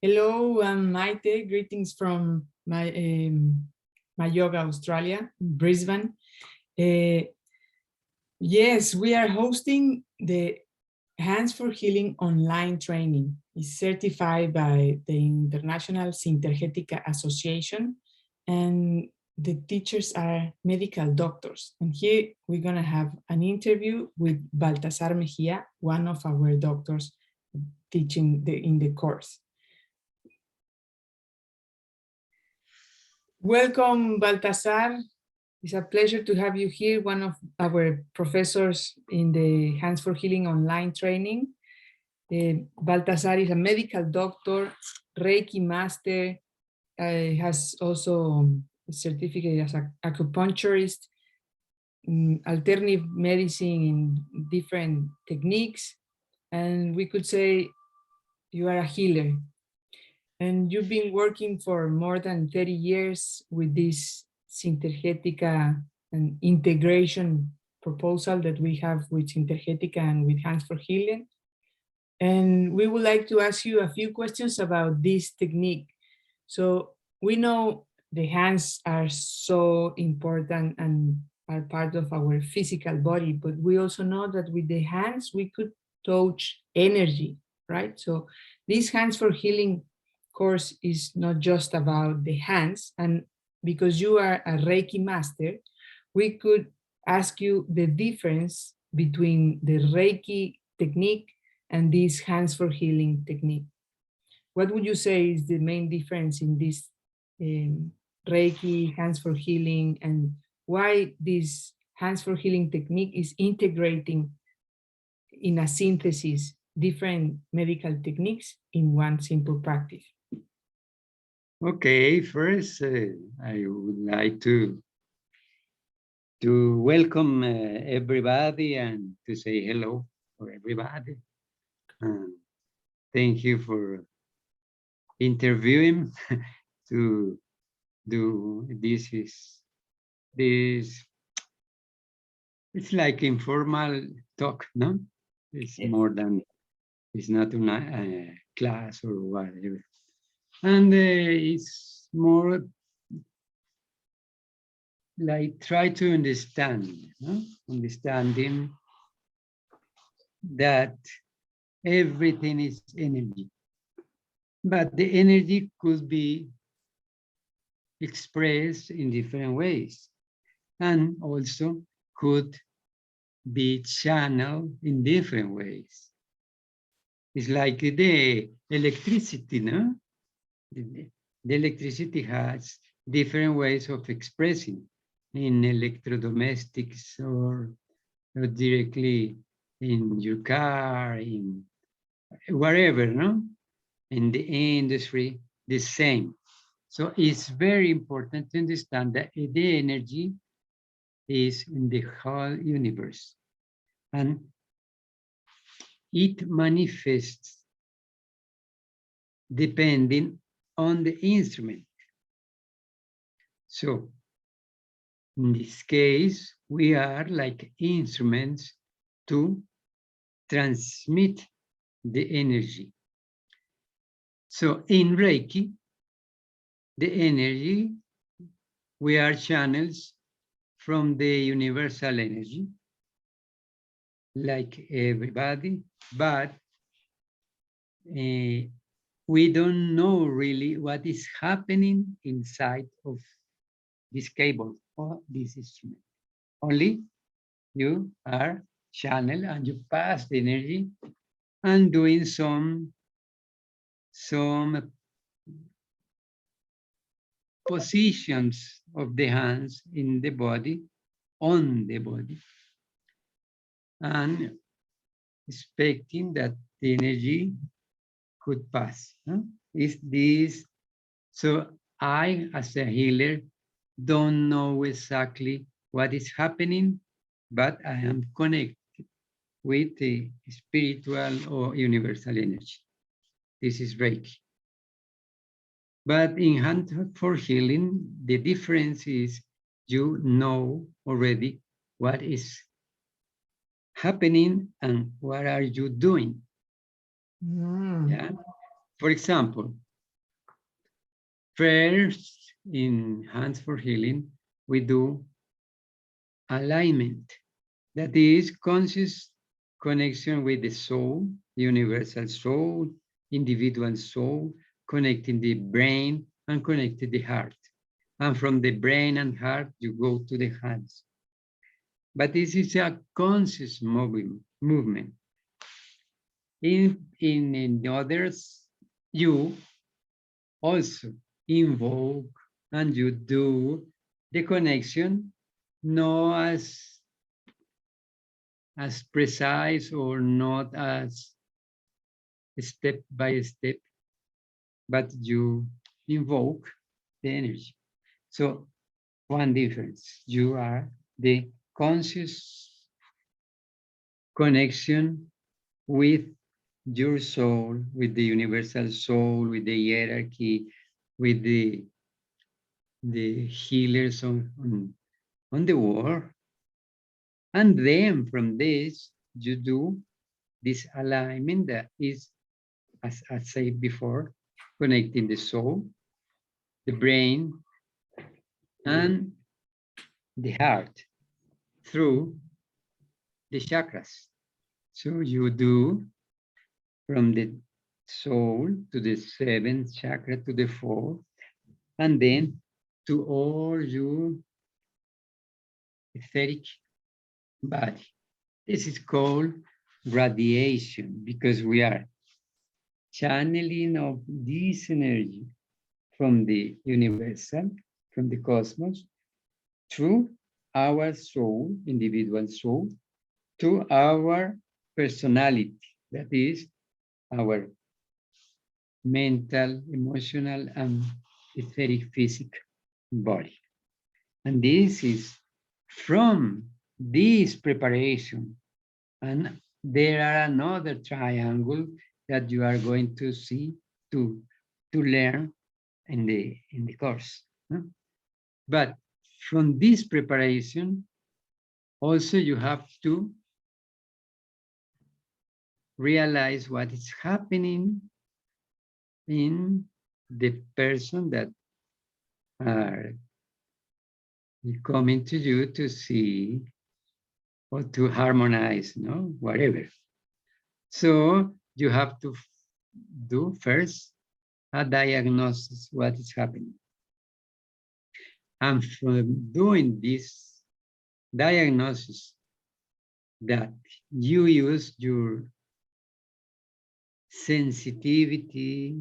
Hello, I'm Maite. Greetings from MAYogaAustralia, Brisbane. Yes, we are hosting the Hands for Healing online training. It's certified by the International Sintergetica Association, and the teachers are medical doctors. And here we're going to have an interview with Baltazar Mejia, one of our doctors teaching in the course. Welcome, Baltazar. It's a pleasure to have you here, one of our professors in the Hands for Healing online training. Baltazar is a medical doctor, Reiki master, has also a certificate as an acupuncturist, alternative medicine in different techniques, and we could say you are a healer. And you've been working for more than 30 years with this Sintergetica and integration proposal that we have with Sintergetica and with Hands for Healing. And we would like to ask you a few questions about this technique. So we know the hands are so important and are part of our physical body, but we also know that with the hands, we could touch energy, right? So this Hands for Healing course is not just about the hands, and because you are a Reiki master, we could ask you the difference between the Reiki technique and this Hands for Healing technique. What would you say is the main difference in this Reiki, Hands for Healing, and why this Hands for Healing technique is integrating in a synthesis different medical techniques in one simple practice? Okay, first I would like to welcome everybody and to say hello for everybody. Thank you for interviewing to do this. It's like informal talk, no? It's more than, it's not a class or whatever. And it's more like try to understand, no? Understanding that everything is energy, but the energy could be expressed in different ways and also could be channeled in different ways. It's like the electricity, no? The electricity has different ways of expressing in electrodomestics or directly in your car, in wherever, no? In the industry, the same. So it's very important to understand that the energy is in the whole universe and it manifests depending on the instrument. So in this case, we are like instruments to transmit the energy. So in Reiki, the energy, we are channels from the universal energy, like everybody, but we don't know really what is happening inside of this cable or this instrument. Only you are channel and you pass the energy and doing some positions of the hands in the body, on the body, and expecting that the energy could pass. Huh? Is this, so I, as a healer, don't know exactly what is happening, but I am connected with the spiritual or universal energy. This is Reiki. But in Hand for Healing, the difference is you know already what is happening and what are you doing. Yeah. For example, First, in Hands for Healing, we do alignment. That is conscious connection with the soul, universal soul, individual soul, connecting the brain and connecting the heart. And from the brain and heart, you go to the hands. But this is a conscious movement. In others, you also invoke and you do the connection, not as precise or not as step by step, but you invoke the energy. So one difference, you are the conscious connection with your soul, with the universal soul, with the hierarchy, with the healers on the world. And then from this, you do this alignment that is, as I said before, connecting the soul, the brain, and the heart through the chakras. So you do from the soul to the seventh chakra to the fourth, and then to all your etheric body. This is called radiation because we are channeling of this energy from the universal, from the cosmos, through our soul, individual soul, to our personality, that is our mental, emotional, and etheric physical body. And this is from this preparation. And there are another triangle that you are going to see to learn in the course. Huh? But from this preparation, also you have to realize what is happening in the person that are coming to you to see or to harmonize, no, whatever. So you have to do first a diagnosis what is happening. And from doing this diagnosis, that you use your sensitivity,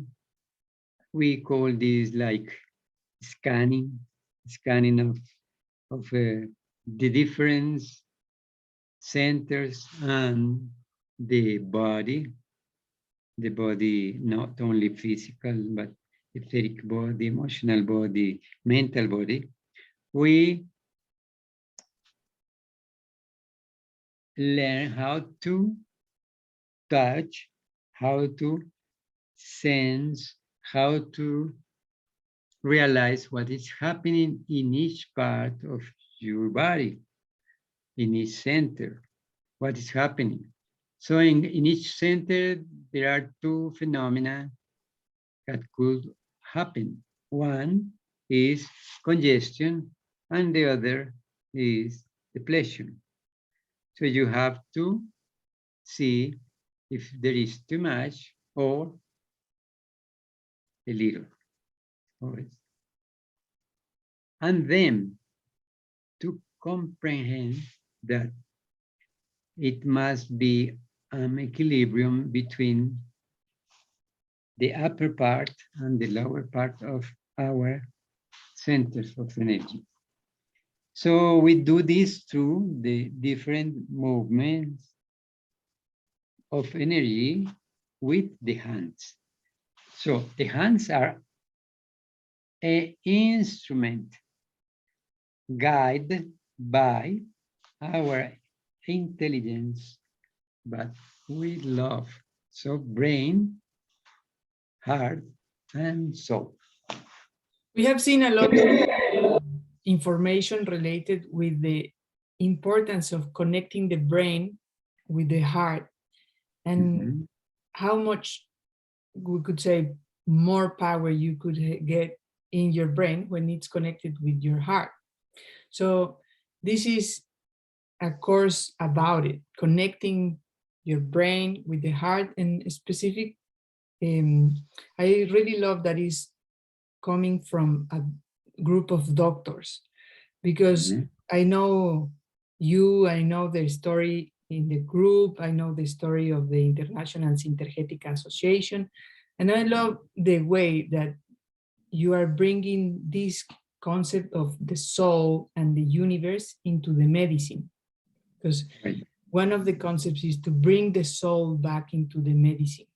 we call this like scanning of the different centers and the body not only physical, but etheric body, emotional body, mental body. We learn how to touch, how to sense, how to realize what is happening in each part of your body, in each center, what is happening. So in each center, there are two phenomena that could happen. One is congestion, and the other is depletion. So you have to see if there is too much or a little. And then to comprehend that it must be an equilibrium between the upper part and the lower part of our centers of energy. So we do this through the different movements of energy with the hands. So the hands are an instrument guided by our intelligence, but with love. So brain, heart, and soul. We have seen a lot of information related with the importance of connecting the brain with the heart and how much we could say more power you could get in your brain when it's connected with your heart. So this is a course about it, connecting your brain with the heart, and specific. I really love that is coming from a group of doctors, because I know you, I know the story in the group, I know the story of the International Sintergetica Association, and I love the way that you are bringing this concept of the soul and the universe into the medicine, because one of the concepts is to bring the soul back into the medicine,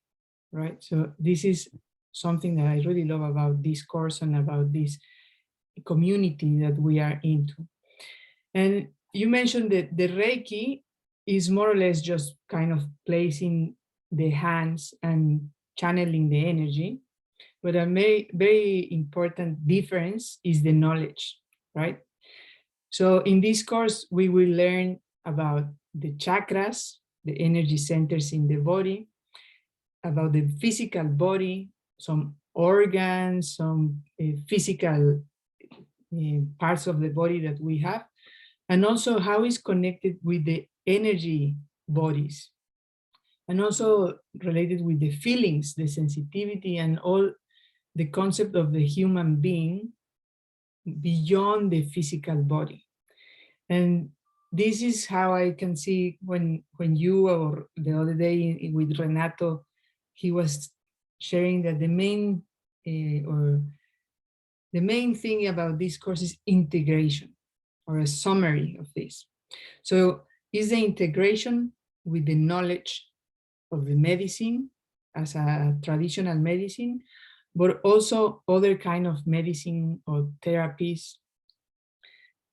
right? So this is something that I really love about this course and about this community that we are into. And you mentioned that the Reiki is more or less just kind of placing the hands and channeling the energy. But a very important difference is the knowledge, right? So in this course, we will learn about the chakras, the energy centers in the body, about the physical body, some organs, some physical parts of the body that we have, and also how it's connected with the energy bodies, and also related with the feelings, the sensitivity, and all the concept of the human being beyond the physical body. And this is how I can see when you, or the other day with Renato, he was sharing that the main the main thing about this course is integration, or a summary of this. So is the integration with the knowledge of the medicine as a traditional medicine, but also other kind of medicine or therapies.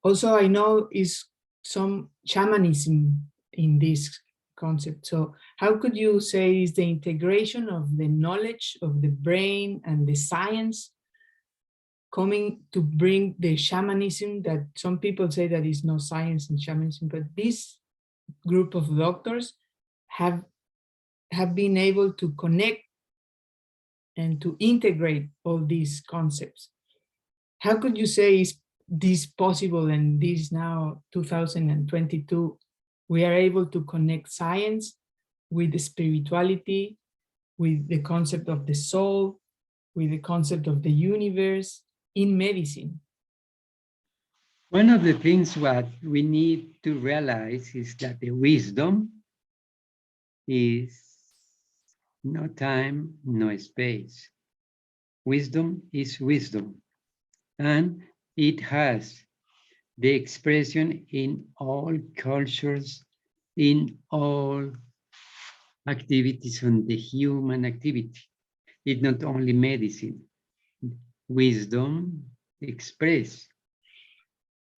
Also, I know is some shamanism in this concept. So how could you say is the integration of the knowledge of the brain and the science coming to bring the shamanism that some people say that is no science in shamanism, but this group of doctors have been able to connect and to integrate all these concepts. How could you say is this possible, and this now 2022 we are able to connect science with the spirituality, with the concept of the soul, with the concept of the universe in medicine? One of the things what we need to realize is that the wisdom is no time, no space. Wisdom is wisdom, and it has the expression in all cultures, in all activities on the human activity. It's not only medicine. Wisdom express.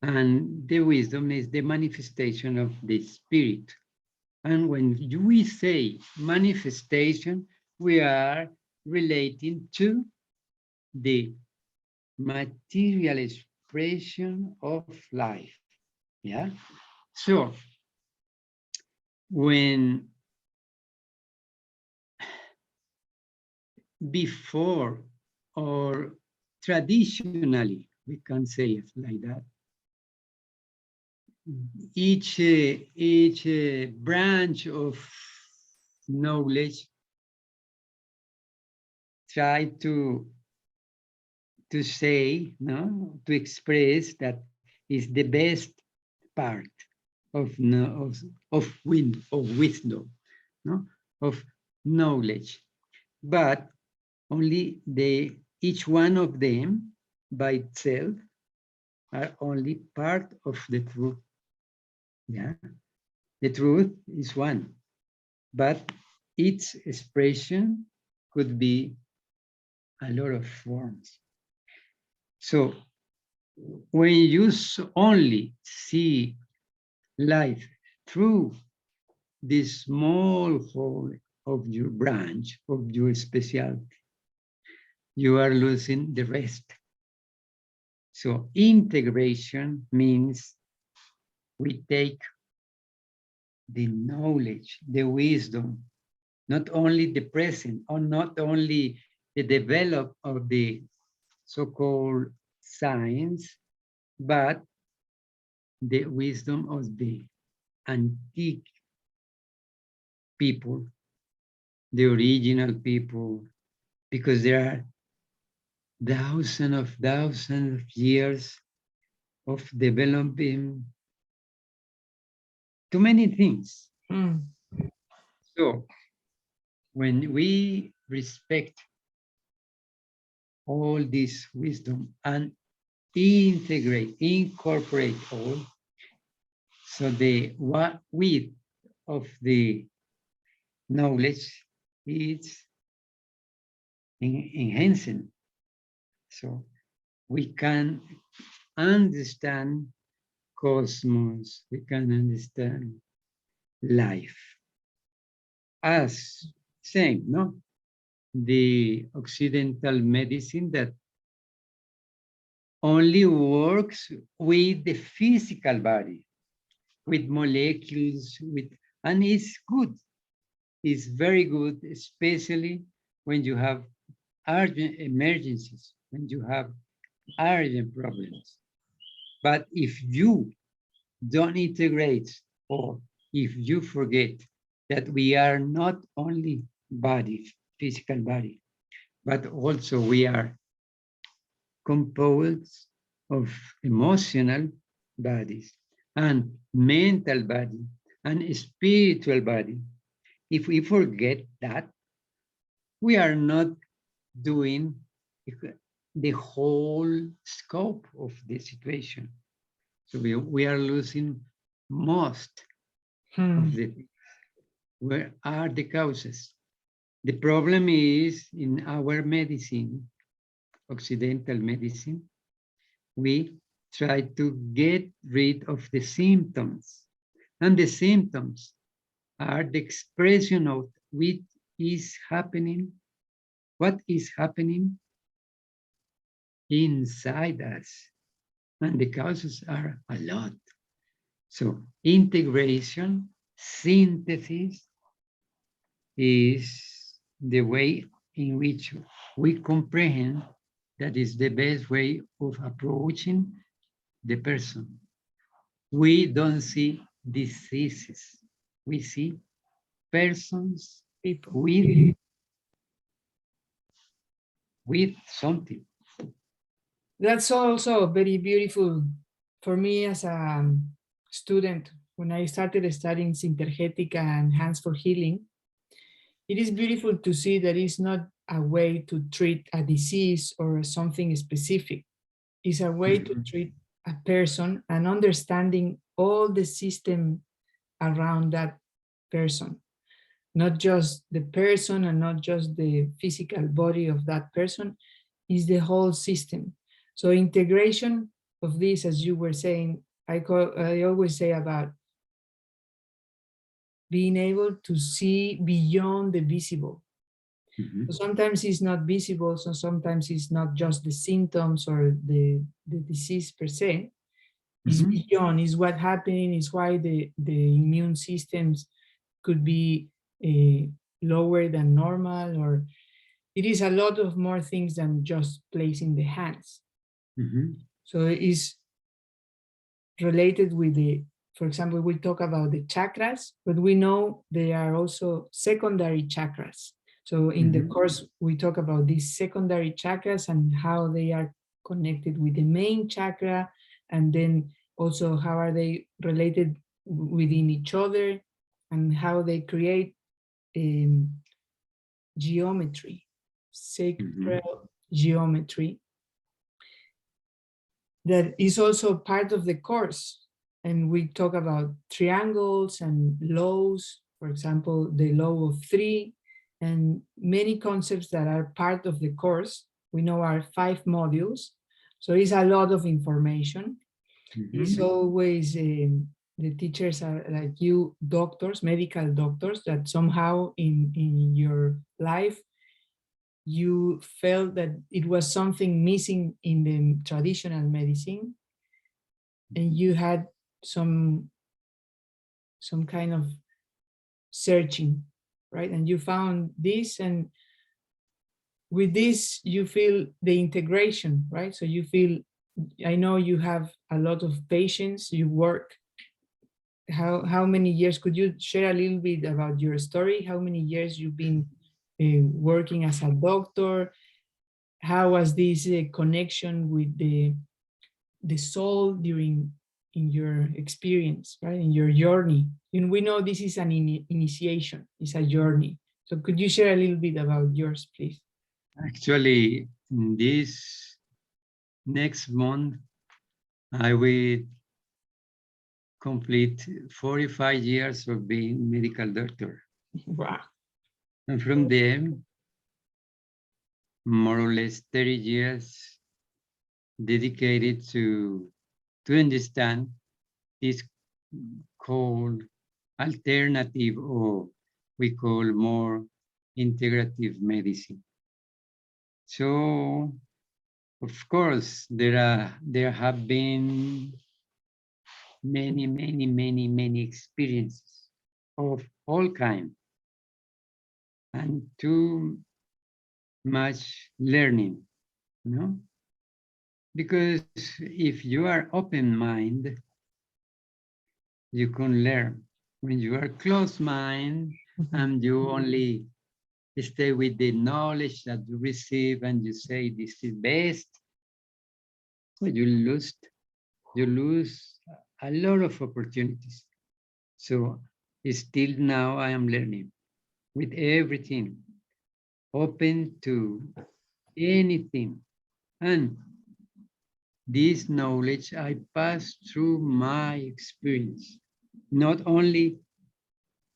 And the wisdom is the manifestation of the spirit. And when we say manifestation, we are relating to the material expression of life. Yeah. So when before or traditionally, we can say it like that, each branch of knowledge try to say, no, to express that is the best part of wisdom, no, of knowledge, but only each one of them by itself are only part of the truth. Yeah, the truth is one, but its expression could be a lot of forms. So when you only see life through this small hole of your branch, of your specialty, you are losing the rest. So integration means we take the knowledge, the wisdom, not only the present, or not only the develop of the so-called science, but the wisdom of the antique people, the original people, because there are thousands of years of developing too many things. Mm. So when we respect all this wisdom and incorporate all, so the width of the knowledge is enhancing. So we can understand cosmos, we can understand life as same, no? The Occidental medicine that only works with the physical body, with molecules, and it's good. It's very good, especially when you have urgent emergencies, when you have urgent problems. But if you don't integrate, or if you forget that we are not only body, physical body, but also we are composed of emotional bodies and mental body and spiritual body. If we forget that, we are not doing the whole scope of the situation. So we are losing most of the things. Where are the causes? The problem is in our medicine, Occidental medicine, we try to get rid of the symptoms. And the symptoms are the expression of what is happening inside us. And the causes are a lot. So integration, synthesis is the way in which we comprehend that is the best way of approaching the person. We don't see diseases. We see persons People. with something. That's also very beautiful for me as a student. When I started studying Sintergetica and Hands for Healing, it is beautiful to see that it's not a way to treat a disease or something specific. It's a way to treat a person and understanding all the system around that person, not just the person and not just the physical body of that person, is the whole system. So integration of this, as you were saying, I always say about being able to see beyond the visible. So sometimes it's not visible, so sometimes it's not just the symptoms or the disease per se. It's beyond, is what happening, is why the immune systems could be lower than normal, or it is a lot of more things than just placing the hands. So it is related with the, for example, we talk about the chakras, but we know there are also secondary chakras. So in the course, we talk about these secondary chakras and how they are connected with the main chakra, and then also how are they related within each other, and how they create geometry, sacral geometry, that is also part of the course. And we talk about triangles and laws, for example, the law of 3, and many concepts that are part of the course. We know are 5 modules, so it's a lot of information. It's always the teachers are like you, doctors, medical doctors, that somehow in your life you felt that it was something missing in the traditional medicine, and you had some kind of searching, right? And you found this, and with this, you feel the integration, right? So you feel, I know you have a lot of patience, you work. How many years, could you share a little bit about your story? How many years you've been working as a doctor? How was this connection with the soul during in your experience, right? In your journey. And we know this is an initiation, it's a journey. So could you share a little bit about yours, please? Actually, in this next month, I will complete 45 years of being medical doctor. Wow. And from them, more or less 30 years dedicated to understand this called alternative, or we call more integrative medicine. So, of course, there have been many experiences of all kinds, and too much learning, no? Because if you are open-minded, you can learn. When you are closed-minded and you only stay with the knowledge that you receive and you say this is best, so you lose a lot of opportunities. So still now I am learning with everything, open to anything. And this knowledge I pass through my experience, not only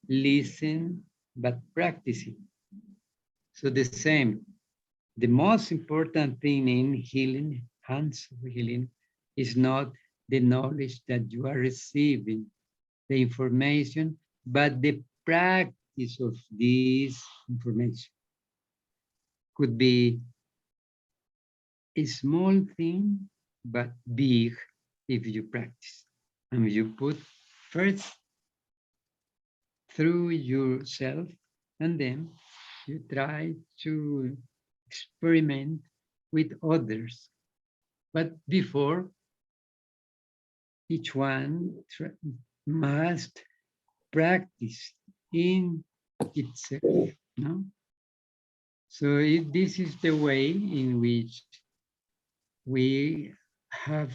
listen, but practicing. So the same, the most important thing in healing, hands of healing, is not the knowledge that you are receiving, the information, but the practice of this information. Could be a small thing, but big if you practice. And you put first through yourself, and then you try to experiment with others. But before, each one must practice in itself, no? So this is the way in which we have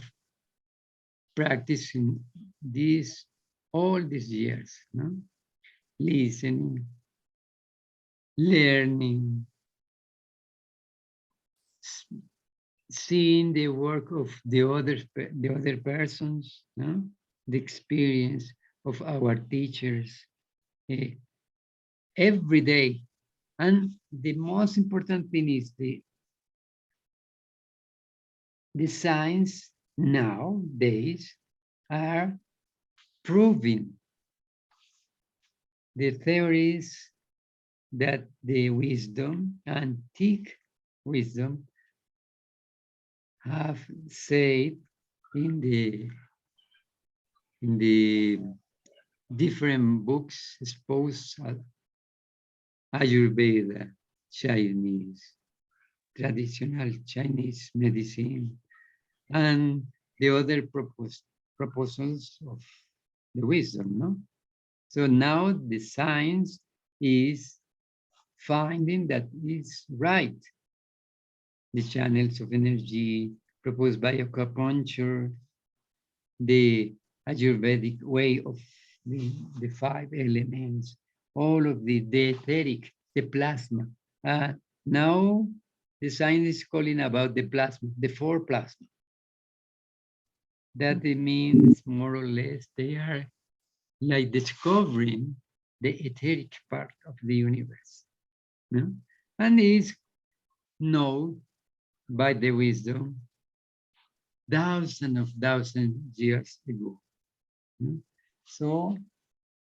practiced in all these years, no? Listening, learning, seeing the work of the other persons, no? The experience of our teachers every day. And the most important thing is the science nowadays are proving the theories that the wisdom, antique wisdom, have said in the different books exposed at Ayurveda, Chinese, traditional Chinese medicine, and the other proposals of the wisdom, no? So now the science is finding that it's right. The channels of energy proposed by acupuncture, the Ayurvedic way of the 5 elements, all of the etheric, the plasma. Now the science is calling about the plasma, the 4 plasma. That it means more or less they are like discovering the etheric part of the universe. No? And is known by the wisdom thousands years ago. No? So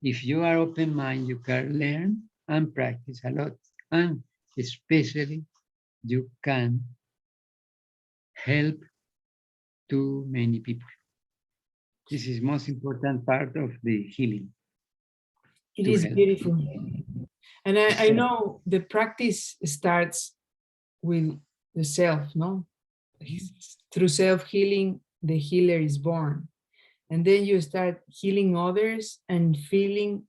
if you are open mind, you can learn and practice a lot. And especially you can help too many people. This is most important part of the healing. It is help beautiful. people. And I know the practice starts with the self, no? Through self-healing, the healer is born. And then you start healing others and feeling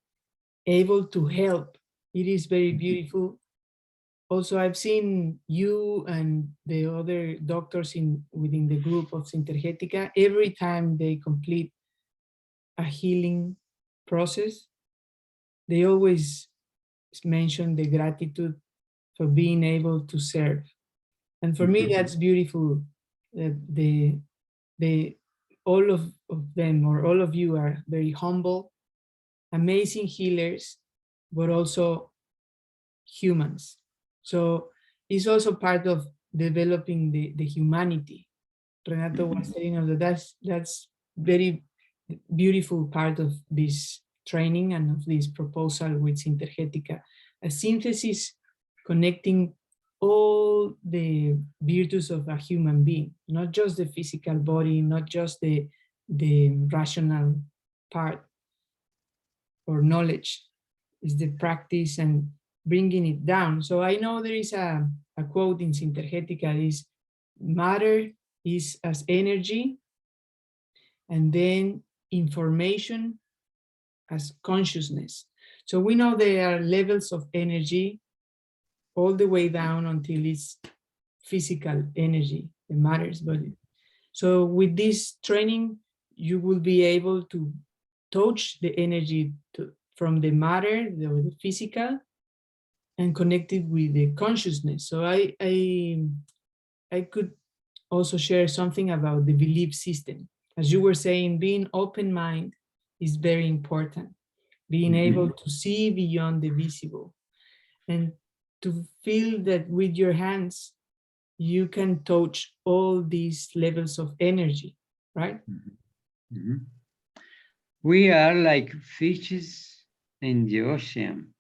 able to help. It is very beautiful. Also, I've seen you and the other doctors within the group of Sintergetica, every time they complete a healing process, they always mention the gratitude for being able to serve. And for me, that's beautiful. All of them, or all of you, are very humble, amazing healers, but also humans. So it's also part of developing the humanity. Renato was telling us that that's very beautiful part of this training and of this proposal with Sintergetica, a synthesis connecting all the virtues of a human being, not just the physical body, not just the rational part or knowledge, is the practice and bringing it down. So I know there is a quote in Sintergetica, is matter is as energy, and then information as consciousness. So we know there are levels of energy all the way down until it's physical energy, the matter's body. So with this training, you will be able to touch the energy from the matter, the physical, and connect it with the consciousness. So I could also share something about the belief system. As you were saying, being open mind is very important. Being able to see beyond the visible and to feel that with your hands, you can touch all these levels of energy, right? We are like fishes in the ocean.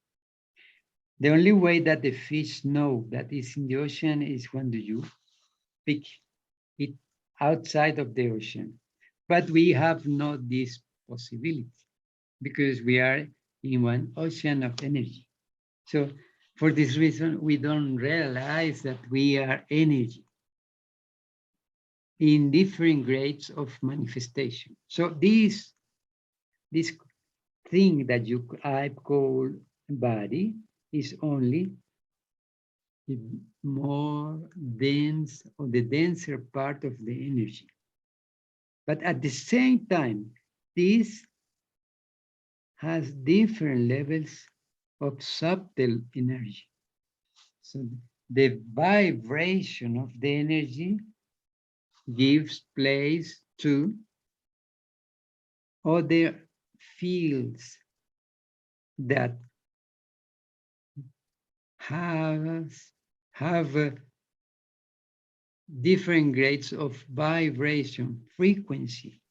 The only way that the fish know that it's in the ocean is when you pick it outside of the ocean. But we have not this possibility because we are in one ocean of energy. So for this reason, we don't realize that we are energy in different grades of manifestation. So this thing that I call body is only the more dense, or the denser part of the energy. But at the same time, this has different levels of subtle energy. So the vibration of the energy gives place to other fields that have different grades of vibration frequency.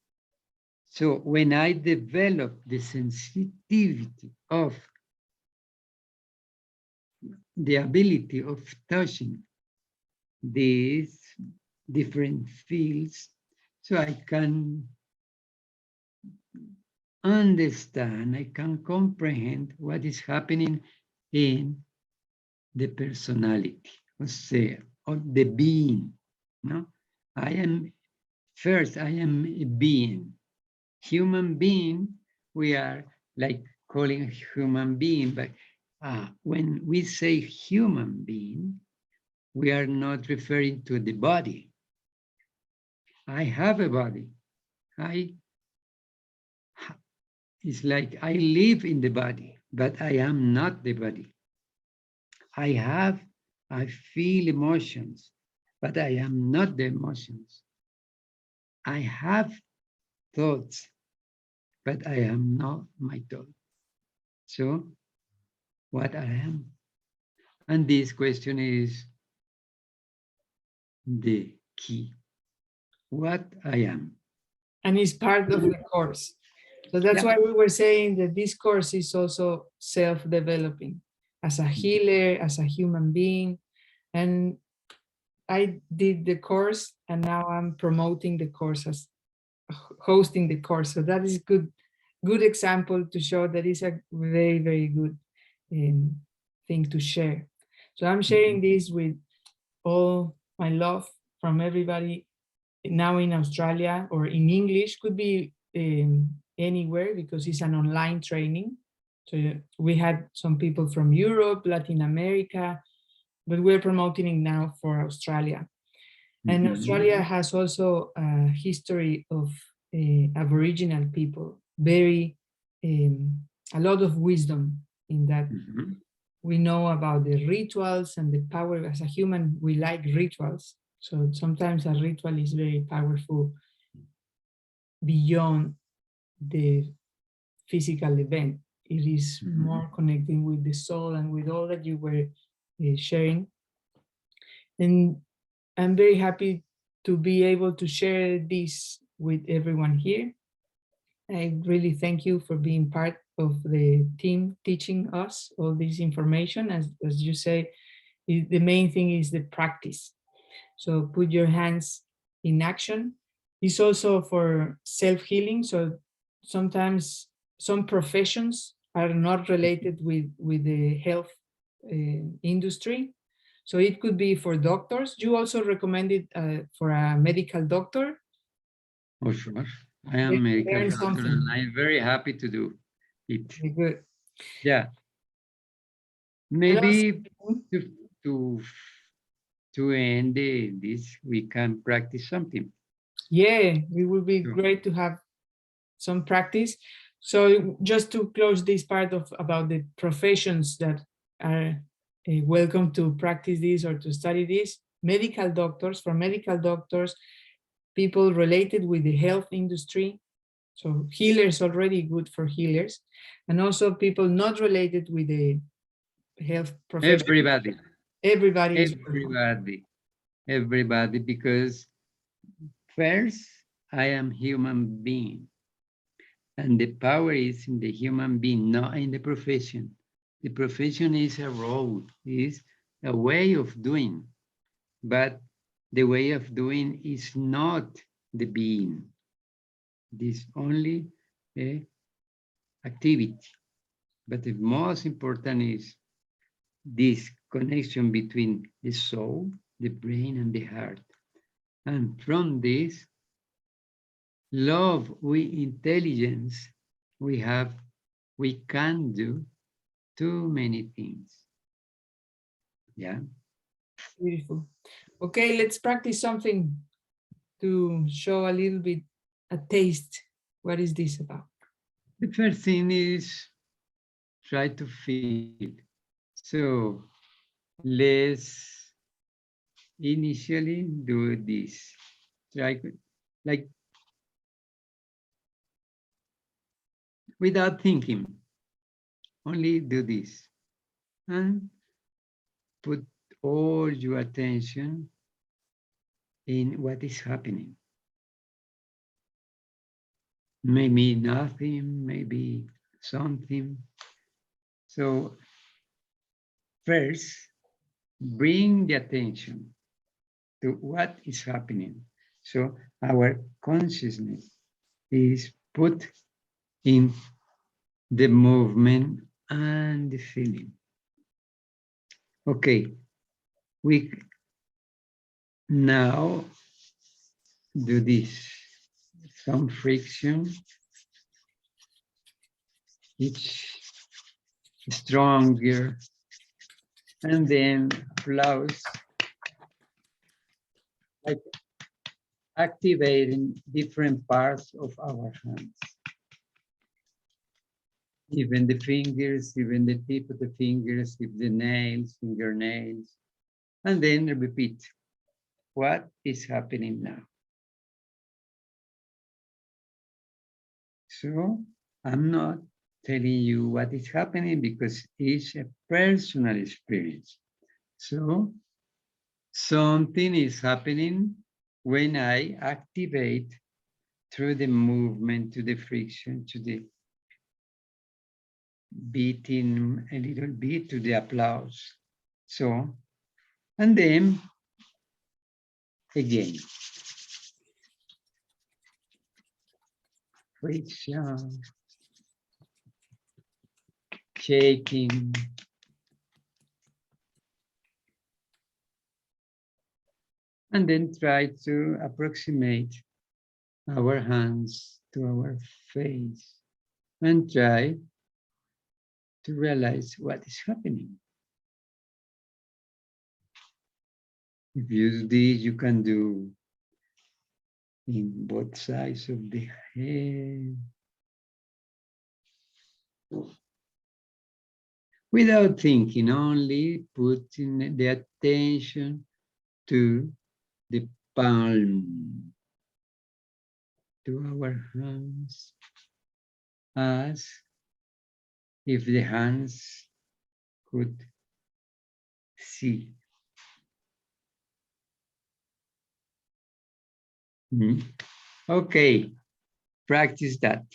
So when I develop the sensitivity of the ability of touching these different fields, so I can understand, I can comprehend what is happening in the personality, or the being. No, I am a being. Human being, we are like calling a human being, but when we say human being, we are not referring to the body. I have a body. It's like I live in the body, but I am not the body. I feel emotions, but I am not the emotions. I have thoughts, but I am not my thoughts. So, what I am? And this question is the key. What I am. And it's part of the course. So that's why we were saying that this course is also self-developing as a healer, as a human being. And I did the course, and now I'm promoting the course, as hosting the course. So that is good example to show that it's a very, very good thing to share. So I'm sharing this with all my love from everybody now in Australia, or in English, could be anywhere, because it's an online training. So we had some people from Europe, Latin America, but we're promoting it now for Australia. And Australia has also a history of Aboriginal people, very, a lot of wisdom in that. We know about the rituals and the power. As a human, we like rituals. So sometimes a ritual is very powerful beyond the physical event. It is more connecting with the soul and with all that you were sharing. And I'm very happy to be able to share this with everyone here. I really thank you for being part of the team teaching us all this information. As you say, the main thing is the practice. So put your hands in action. It's also for self-healing. So sometimes some professions are not related with the health industry. So it could be for doctors. You also recommend it for a medical doctor? Oh, sure. I am a medical doctor something. and I'm very happy to do it. Very good. Yeah. Maybe to end this, we can practice something. Yeah, it would be great to have some practice. So just to close this part of about the professions that are welcome to practice this or to study this, medical doctors, for medical doctors, people related with the health industry, so healers, already good for healers, and also people not related with the health profession. Everybody is welcome. Everybody, because first, I am human being. And the power is in the human being, not in the profession. The profession is a role, is a way of doing. But the way of doing is not the being. It is only a activity. But the most important is this connection between the soul, the brain, and the heart. And from this, love, intelligence, we can do too many things. Yeah. Beautiful. Okay, let's practice something to show a little bit a taste. What is this about? The first thing is try to feel. So let's initially do this. Try like without thinking, only do this and put all your attention in what is happening. Maybe nothing, maybe something. So first, bring the attention to what is happening. So our consciousness is put in the movement and the feeling. Okay, we now do this. Some friction, each stronger, and then applause, like activating different parts of our hands. Even the fingers, even the tip of the fingers, even the nails, fingernails, and then repeat, what is happening now? So I'm not telling you what is happening because it's a personal experience. So something is happening when I activate through the movement, to the friction, to the beating a little bit, to the applause. So, and then again, friction, shaking, And then try to approximate our hands to our face and try to realize what is happening. If you do this, you can do in both sides of the head. Without thinking, only putting the attention to the palm, to our hands, as if the hands could see. Okay, practice that.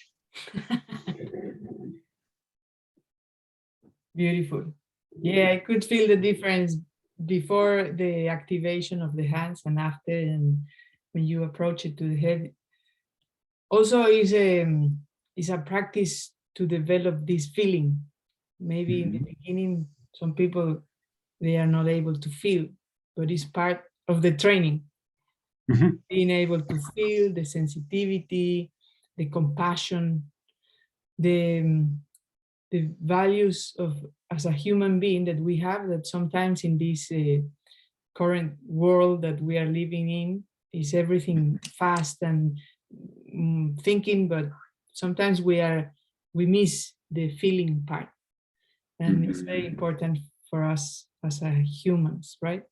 Beautiful. Yeah, I could feel the difference before the activation of the hands and after, and when you approach it to the head. Also, is a practice to develop this feeling. Maybe in the beginning, some people, they are not able to feel, but it's part of the training. Being able to feel the sensitivity, the compassion, the values of as a human being that we have, that sometimes in this current world that we are living in is everything fast and thinking, but sometimes we miss the feeling part, and it's very important for us as humans, right?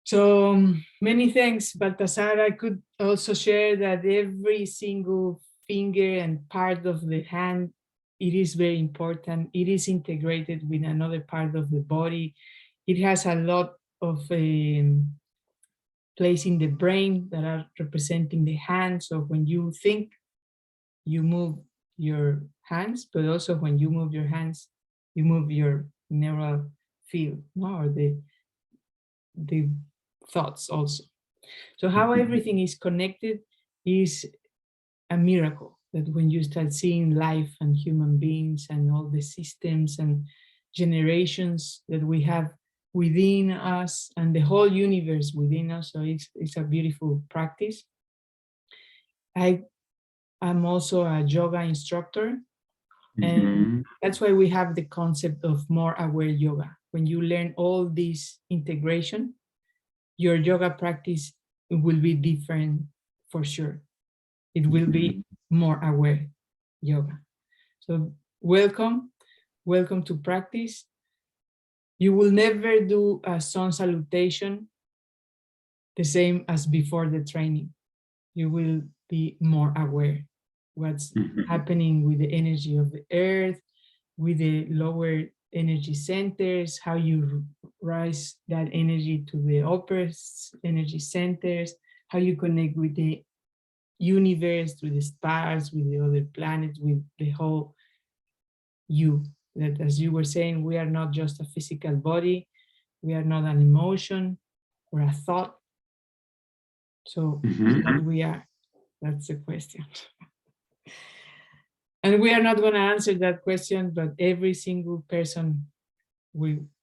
So many thanks, Baltazar. I could also share that every single finger and part of the hand, it is very important. It is integrated with another part of the body. It has a lot of place in the brain that are representing the hands. So when you think, you move your hands, but also when you move your hands, you move your neural field, no? Or the thoughts also. So how everything is connected is a miracle, that when you start seeing life and human beings and all the systems and generations that we have within us and the whole universe within us. So it's a beautiful practice. I'm also a yoga instructor, and that's why we have the concept of more aware yoga. When you learn all this integration, your yoga practice will be different for sure. It will be more aware yoga. So welcome to practice. You will never do a sun salutation the same as before the training. You will be more aware what's happening with the energy of the earth, with the lower energy centers, how you rise that energy to the upper energy centers, how you connect with the universe, with the stars, with the other planets, with the whole you. That, as you were saying, we are not just a physical body, we are not an emotion or a thought. So what we are, that's the question. And we are not going to answer that question, but every single person,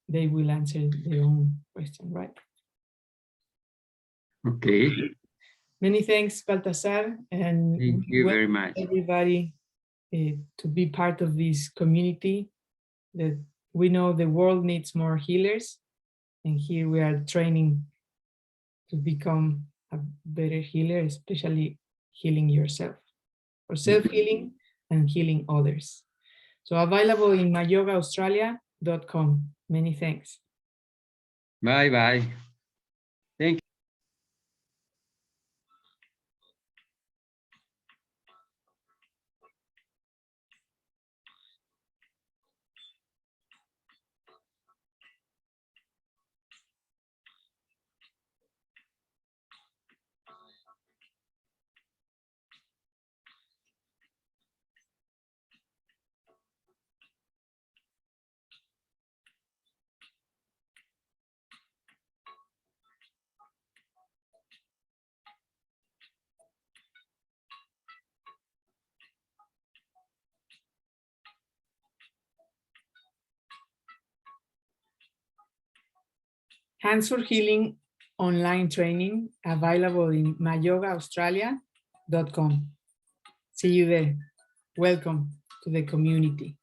they will answer their own question, right? Okay. Many thanks, Baltazar, and Thank you very much. Everybody to be part of this community. That we know the world needs more healers, and here we are training to become a better healer, especially healing yourself, or self-healing and healing others. So available in MAYogaAustralia.com. Many thanks. Bye-bye. Thank you. Hands for Healing online training available in MAYogaAustralia.com. See you there. Welcome to the community.